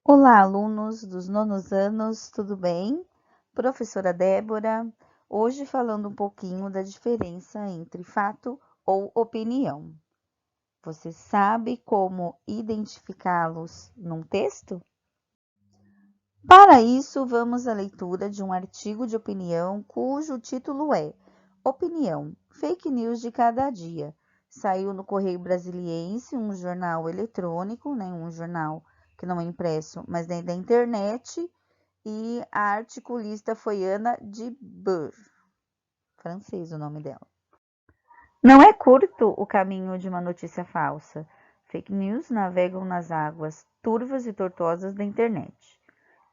Olá, alunos dos nonos anos, tudo bem? Professora Débora, hoje falando um pouquinho da diferença entre fato ou opinião. Você sabe como identificá-los num texto? Para isso, vamos à leitura de um artigo de opinião cujo título é Opinião, Fake News de Cada Dia. Saiu no Correio Brasiliense, um jornal eletrônico, né, um jornal que não é impresso, mas é da internet, e a articulista foi Ana de Boer, francês o nome dela. Não é curto o caminho de uma notícia falsa. Fake news navegam nas águas turvas e tortuosas da internet.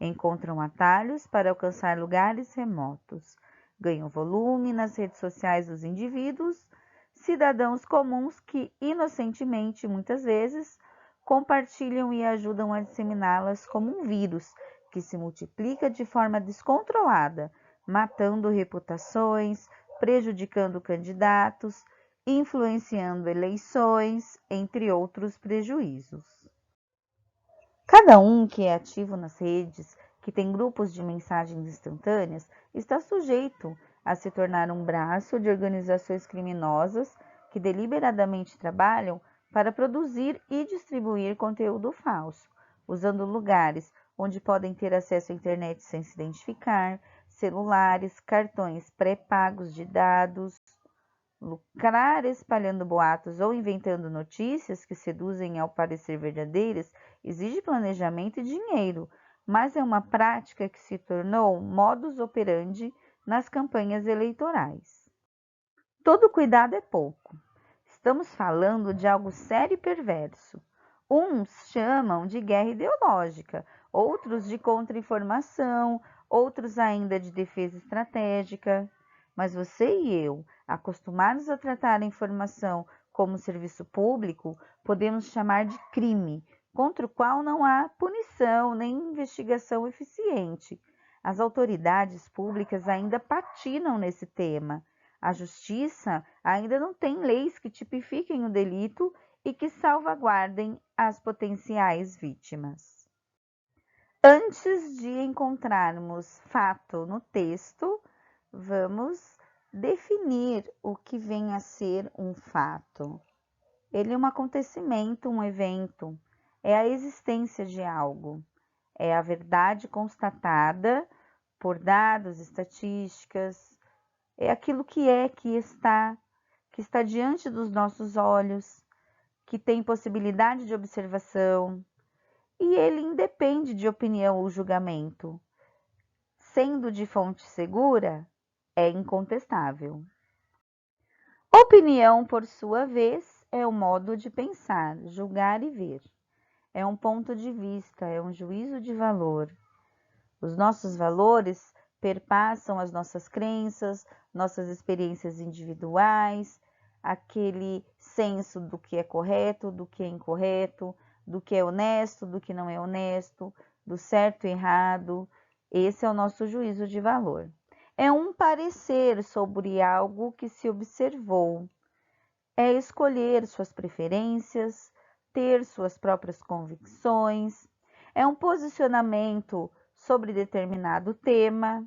Encontram atalhos para alcançar lugares remotos. Ganham volume nas redes sociais dos indivíduos, cidadãos comuns que, inocentemente, muitas vezes, compartilham e ajudam a disseminá-las como um vírus que se multiplica de forma descontrolada, matando reputações, prejudicando candidatos, influenciando eleições, entre outros prejuízos. Cada um que é ativo nas redes, que tem grupos de mensagens instantâneas, está sujeito a se tornar um braço de organizações criminosas que deliberadamente trabalham para produzir e distribuir conteúdo falso, usando lugares onde podem ter acesso à internet sem se identificar, celulares, cartões pré-pagos de dados. Lucrar espalhando boatos ou inventando notícias que seduzem ao parecer verdadeiras exige planejamento e dinheiro, mas é uma prática que se tornou modus operandi nas campanhas eleitorais. Todo cuidado é pouco. Estamos falando de algo sério e perverso. Uns chamam de guerra ideológica, outros de contra-informação, outros ainda de defesa estratégica. Mas você e eu, acostumados a tratar a informação como serviço público, podemos chamar de crime, contra o qual não há punição nem investigação eficiente. As autoridades públicas ainda patinam nesse tema. A justiça ainda não tem leis que tipifiquem o delito e que salvaguardem as potenciais vítimas. Antes de encontrarmos fato no texto, vamos definir o que vem a ser um fato. Ele é um acontecimento, um evento, é a existência de algo, é a verdade constatada por dados, estatísticas, é aquilo que está diante dos nossos olhos, que tem possibilidade de observação, e ele independe de opinião ou julgamento. Sendo de fonte segura, é incontestável. Opinião, por sua vez, é o modo de pensar, julgar e ver. É um ponto de vista, é um juízo de valor. Os nossos valores perpassam as nossas crenças, nossas experiências individuais, aquele senso do que é correto, do que é incorreto, do que é honesto, do que não é honesto, do certo e errado. Esse é o nosso juízo de valor. É um parecer sobre algo que se observou. É escolher suas preferências, ter suas próprias convicções. É um posicionamento sobre determinado tema,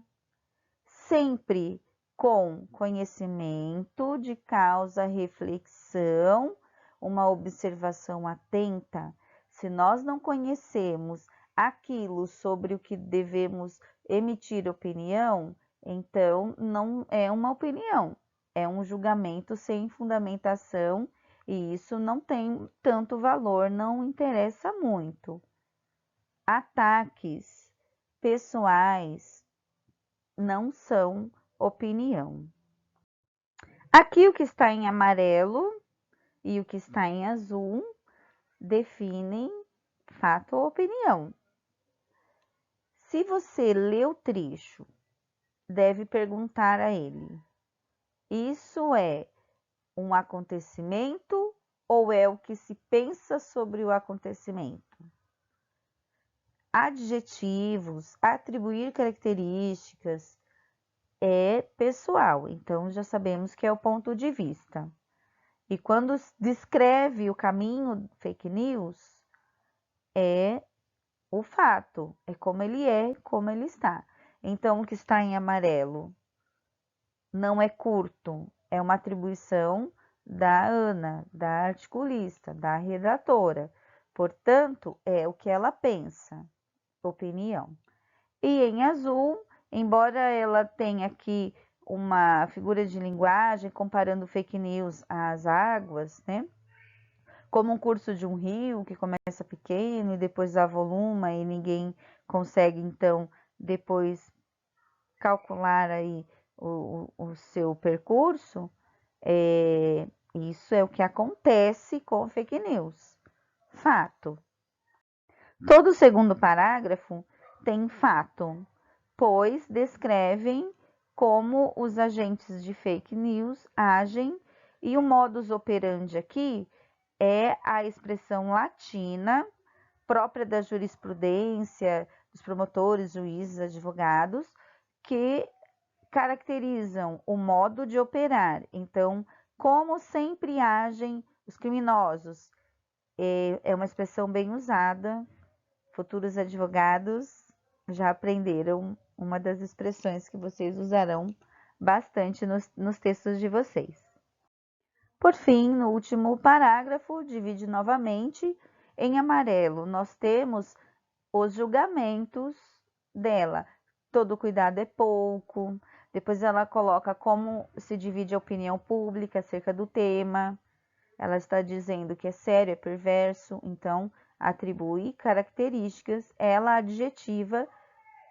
sempre com conhecimento de causa, reflexão, uma observação atenta. Se nós não conhecemos aquilo sobre o que devemos emitir opinião, então não é uma opinião, é um julgamento sem fundamentação e isso não tem tanto valor, não interessa muito. Ataques pessoais não são opinião. Aqui o que está em amarelo e o que está em azul definem fato ou opinião. Se você lê o trecho, deve perguntar a ele: isso é um acontecimento ou é o que se pensa sobre o acontecimento? Adjetivos, atribuir características é pessoal, então já sabemos que é o ponto de vista. E quando descreve o caminho fake news, é o fato, é, como ele está. Então, o que está em amarelo não é curto, é uma atribuição da Ana, da articulista, da redatora. Portanto, é o que ela pensa, opinião. E em azul, embora ela tenha aqui uma figura de linguagem comparando fake news às águas, né? Como um curso de um rio que começa pequeno e depois avoluma e ninguém consegue então depois calcular aí o seu percurso, isso é o que acontece com fake news. Fato. Todo o segundo parágrafo tem fato, pois descrevem como os agentes de fake news agem e o modus operandi aqui é a expressão latina própria da jurisprudência, dos promotores, juízes, advogados, que caracterizam o modo de operar. Então, como sempre agem os criminosos. É uma expressão bem usada. Futuros advogados já aprenderam uma das expressões que vocês usarão bastante nos textos de vocês. Por fim, no último parágrafo, divide novamente. Em amarelo, nós temos os julgamentos dela. Todo cuidado é pouco. Depois ela coloca como se divide a opinião pública acerca do tema. Ela está dizendo que é sério, é perverso, então atribui características, ela adjetiva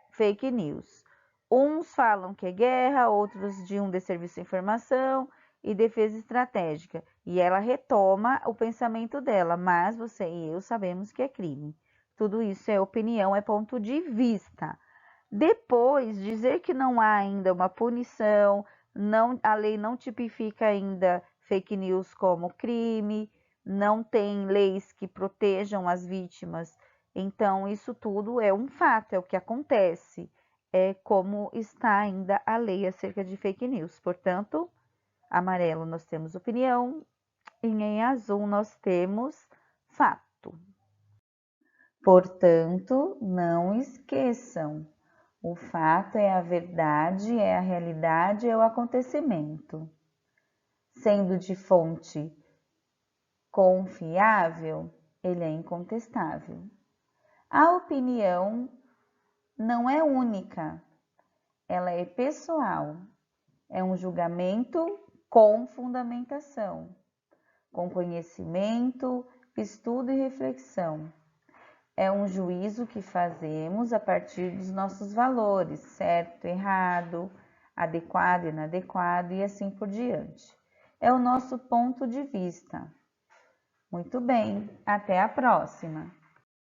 fake news. Uns falam que é guerra, outros de um desserviço à informação e defesa estratégica. E ela retoma o pensamento dela, mas você e eu sabemos que é crime. Tudo isso é opinião, é ponto de vista. Depois, dizer que não há ainda uma punição, a lei não tipifica ainda fake news como crime, não tem leis que protejam as vítimas. Então, isso tudo é um fato, é o que acontece, é como está ainda a lei acerca de fake news. Portanto, amarelo nós temos opinião e em azul nós temos fato. Portanto, não esqueçam. O fato é a verdade, é a realidade, é o acontecimento. Sendo de fonte confiável, ele é incontestável. A opinião não é única, ela é pessoal. É um julgamento com fundamentação, com conhecimento, estudo e reflexão. É um juízo que fazemos a partir dos nossos valores, certo, errado, adequado, inadequado e assim por diante. É o nosso ponto de vista. Muito bem, até a próxima!